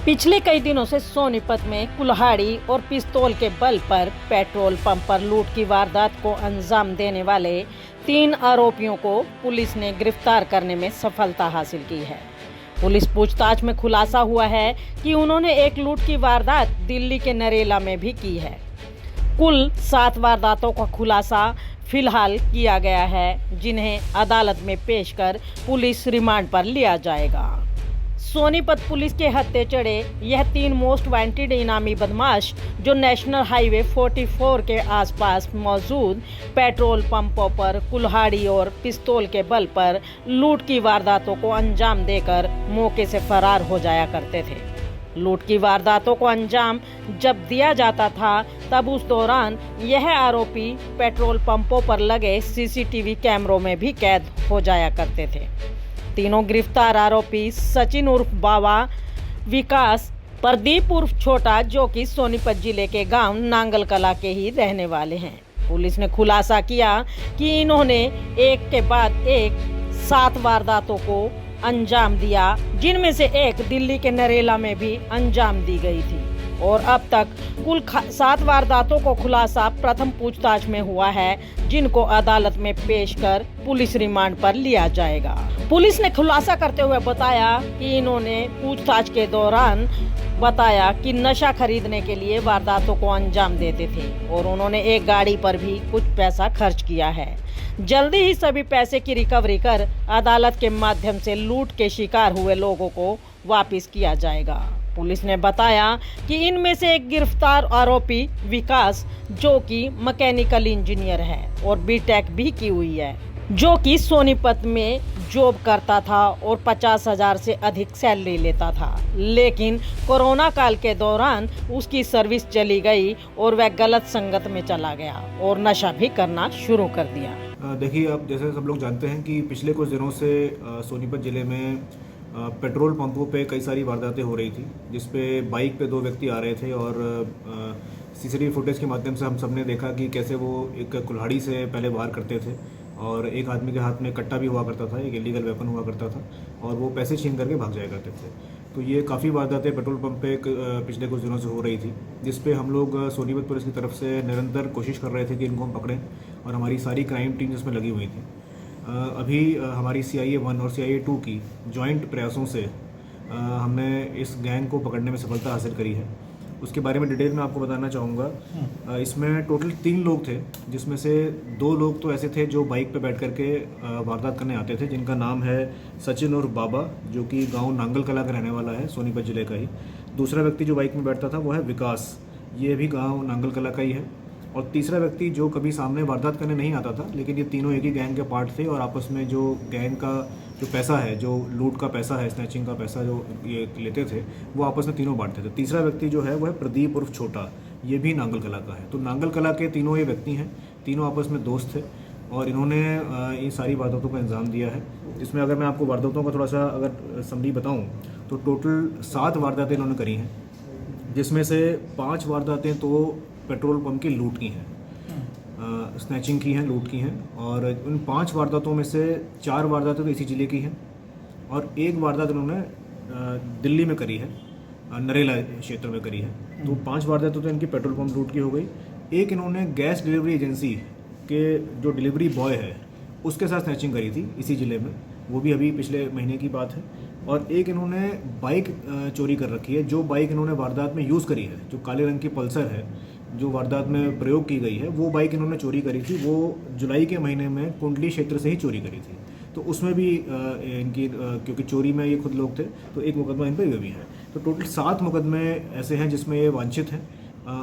पिछले कई दिनों से सोनीपत में कुल्हाड़ी और पिस्तौल के बल पर पेट्रोल पंप पर लूट की वारदात को अंजाम देने वाले 3 आरोपियों को पुलिस ने गिरफ्तार करने में सफलता हासिल की है। पुलिस पूछताछ में खुलासा हुआ है कि उन्होंने एक लूट की वारदात दिल्ली के नरेला में भी की है। कुल 7 वारदातों का खुलासा फिलहाल किया गया है, जिन्हें अदालत में पेश कर पुलिस रिमांड पर लिया जाएगा। सोनीपत पुलिस के हत्थे चढ़े यह 3 मोस्ट वांटेड इनामी बदमाश जो नेशनल हाईवे 44 के आसपास मौजूद पेट्रोल पंपों पर कुल्हाड़ी और पिस्तौल के बल पर लूट की वारदातों को अंजाम देकर मौके से फरार हो जाया करते थे। लूट की वारदातों को अंजाम जब दिया जाता था तब उस दौरान यह आरोपी पेट्रोल पंपों पर लगे सीसीटीवी कैमरों में भी कैद हो जाया करते थे। तीनों गिरफ्तार आरोपी सचिन उर्फ बाबा, विकास, प्रदीप उर्फ छोटा जो कि सोनीपत जिले के गांव नांगल कला के ही रहने वाले हैं। पुलिस ने खुलासा किया कि इन्होंने एक के बाद एक 7 वारदातों को अंजाम दिया, जिनमें से एक दिल्ली के नरेला में भी अंजाम दी गई थी और अब तक कुल 7 वारदातों को खुलासा प्रथम पूछताछ में हुआ है, जिनको अदालत में पेश कर पुलिस रिमांड पर लिया जाएगा। पुलिस ने खुलासा करते हुए बताया कि इन्होंने पूछताछ के दौरान बताया कि नशा खरीदने के लिए वारदातों को अंजाम देते थे और उन्होंने एक गाड़ी पर भी कुछ पैसा खर्च किया है। जल्दी ही सभी पैसे की रिकवरी कर अदालत के माध्यम से लूट के शिकार हुए लोगों को वापस किया जाएगा। पुलिस ने बताया कि इनमें से एक गिरफ्तार आरोपी विकास जो कि मैकेनिकल इंजीनियर है और बीटेक भी की हुई है, जो कि सोनीपत में जॉब करता था और 50,000 से अधिक सैलरी लेता था, लेकिन कोरोना काल के दौरान उसकी सर्विस चली गई और वह गलत संगत में चला गया और नशा भी करना शुरू कर दिया। देखिए, अब जैसे सब लोग जानते हैं कि पिछले कुछ दिनों से सोनीपत ज़िले में पेट्रोल पंपों पे कई सारी वारदातें हो रही थी, जिसपे बाइक पे 2 व्यक्ति आ रहे थे और सीसीटीवी फुटेज के माध्यम से हम सब ने देखा कि कैसे वो एक कुल्हाड़ी से पहले वार करते थे और एक आदमी के हाथ में कट्टा भी हुआ करता था, एक इलीगल वेपन हुआ करता था और वो पैसे छीन करके भाग जाया करते थे। तो ये काफ़ी वारदातें पेट्रोल पंप पे पिछले कुछ दिनों से हो रही थी, जिसपे हम लोग सोनीपत पुलिस की तरफ से निरंतर कोशिश कर रहे थे कि इनको हम पकड़ें और हमारी सारी क्राइम टीम जिसमें लगी हुई थी। अभी हमारी CIA 1 और CIA 2 की जॉइंट प्रयासों से हमने इस गैंग को पकड़ने में सफलता हासिल करी है। उसके बारे में डिटेल में आपको बताना चाहूँगा। इसमें टोटल 3 लोग थे, जिसमें से 2 लोग तो ऐसे थे जो बाइक पे बैठ करके वारदात करने आते थे, जिनका नाम है सचिन और बाबा, जो कि गांव नांगल कला का रहने वाला है, सोनीपत जिले का ही। दूसरा व्यक्ति जो बाइक में बैठता था वो है विकास, ये भी गाँव नांगल कला का ही है। और तीसरा व्यक्ति जो कभी सामने वारदात करने नहीं आता था, लेकिन ये तीनों एक ही गैंग के पार्ट थे और आपस में जो गैंग का जो पैसा है, जो लूट का पैसा है, स्नैचिंग का पैसा जो ये लेते थे, वो आपस में तीनों बांटते थे। तीसरा व्यक्ति जो है वो है प्रदीप उर्फ छोटा, ये भी नांगल कला का है। तो नांगल कला के तीनों ये व्यक्ति हैं, तीनों आपस में दोस्त थे और इन्होंने इन सारी वारदातों को अंजाम दिया है। इसमें अगर मैं आपको वारदातों का थोड़ा सा अगर समरी बताऊँ तो टोटल 7 वारदातें इन्होंने करी हैं, जिसमें से 5 वारदातें तो पेट्रोल पंप की लूट की हैं, स्नैचिंग की हैं, लूट की हैं। और उन 5 वारदातों में से 4 वारदातें तो इसी जिले की हैं और 1 वारदात इन्होंने दिल्ली में करी है, नरेला क्षेत्र में करी है। तो 5 वारदातें तो इनकी पेट्रोल पंप लूट की हो गई। एक इन्होंने गैस डिलीवरी एजेंसी के जो डिलीवरी बॉय है उसके साथ स्नैचिंग करी थी इसी ज़िले में, वो भी अभी पिछले महीने की बात है। और एक इन्होंने बाइक चोरी कर रखी है, जो बाइक इन्होंने वारदात में यूज़ करी है, जो काले रंग की पल्सर है जो वारदात में प्रयोग की गई है, वो बाइक इन्होंने चोरी करी थी। वो जुलाई के महीने में कुंडली क्षेत्र से ही चोरी करी थी। तो उसमें भी इनकी क्योंकि चोरी में ये खुद लोग थे तो एक मुकदमा इन पर ये भी है। तो टोटल 7 मुकदमे ऐसे हैं जिसमें ये वांछित हैं।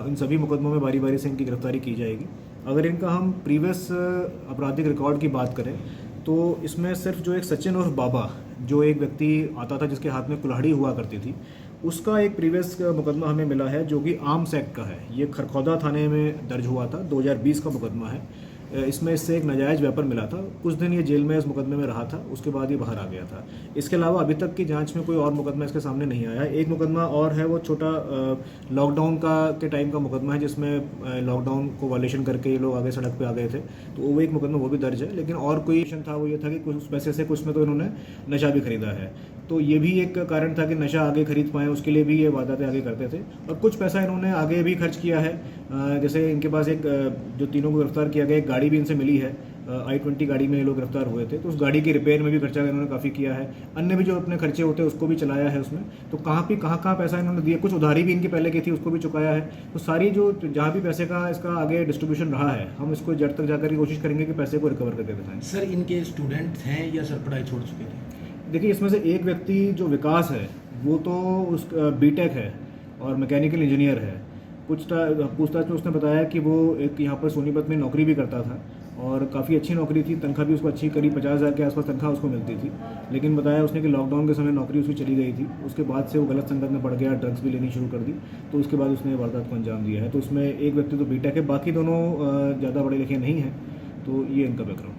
इन सभी मुकदमों में बारी बारी से इनकी गिरफ्तारी की जाएगी। अगर इनका हम प्रीवियस आपराधिक रिकॉर्ड की बात करें तो इसमें सिर्फ जो एक सचिन और बाबा, जो एक व्यक्ति आता था जिसके हाथ में कुल्हाड़ी हुआ करती थी, उसका एक प्रीवियस मुकदमा हमें मिला है जो कि आर्म्स एक्ट का है। ये खरखौदा थाने में दर्ज हुआ था, 2020 का मुकदमा है। इसमें इससे एक नाजायज़ वेपन मिला था। कुछ दिन ये जेल में इस मुकदमे में रहा था, उसके बाद ये बाहर आ गया था। इसके अलावा अभी तक की जांच में कोई और मुकदमा इसके सामने नहीं आया। एक मुकदमा और है, वो छोटा लॉकडाउन का के टाइम का मुकदमा है, जिसमें लॉकडाउन को वायलेशन करके ये लोग आगे सड़क पे आ गए थे, तो वो एक मुकदमा वो भी दर्ज है। लेकिन और कोई था, वो ये था कि कुछ पैसे से कुछ में तो इन्होंने नशा भी खरीदा है। तो ये भी एक कारण था कि नशा आगे खरीद पाएँ, उसके लिए भी ये वारदातें आगे करते थे। और कुछ पैसा इन्होंने आगे भी खर्च किया है। जैसे इनके पास एक जो तीनों को गिरफ्तार किया गया, एक गाड़ी भी इनसे मिली है। i20 गाड़ी में ये लोग गिरफ्तार हुए थे, तो उस गाड़ी की रिपेयर में भी खर्चा इन्होंने काफ़ी किया है। अन्य भी जो अपने खर्चे होते हैं उसको भी चलाया है उसमें। तो कहाँ पैसा इन्होंने दिया, कुछ उधारी भी इनकी पहले की थी उसको भी चुकाया है। तो सारी जो जहाँ भी पैसे का इसका आगे डिस्ट्रीब्यूशन रहा है, हम इसको जड़ तक जाकर की कोशिश करेंगे कि पैसे को रिकवर करके दिखाएं। सर, इनके स्टूडेंट हैं या सर पढ़ाई छोड़ चुके थे? देखिए, इसमें से एक व्यक्ति जो विकास है वो तो उस बीटेक है और मैकेनिकल इंजीनियर है। पूछताछ में उसने बताया कि वो एक यहाँ पर सोनीपत में नौकरी भी करता था और काफ़ी अच्छी नौकरी थी, तनख्वाह भी उसको अच्छी, करीब 50,000 के आसपास तनख्वाह उसको मिलती थी। लेकिन बताया उसने कि लॉकडाउन के समय नौकरी उसकी चली गई थी, उसके बाद से वो गलत संगत में पड़ गया, ड्रग्स भी लेनी शुरू कर दी, तो उसके बाद उसने वारदात को अंजाम दिया है। तो उसमें एक व्यक्ति तो बीटेक है, बाकी दोनों ज़्यादा पढ़े लिखे नहीं हैं। तो ये इनका बैकग्राउंड।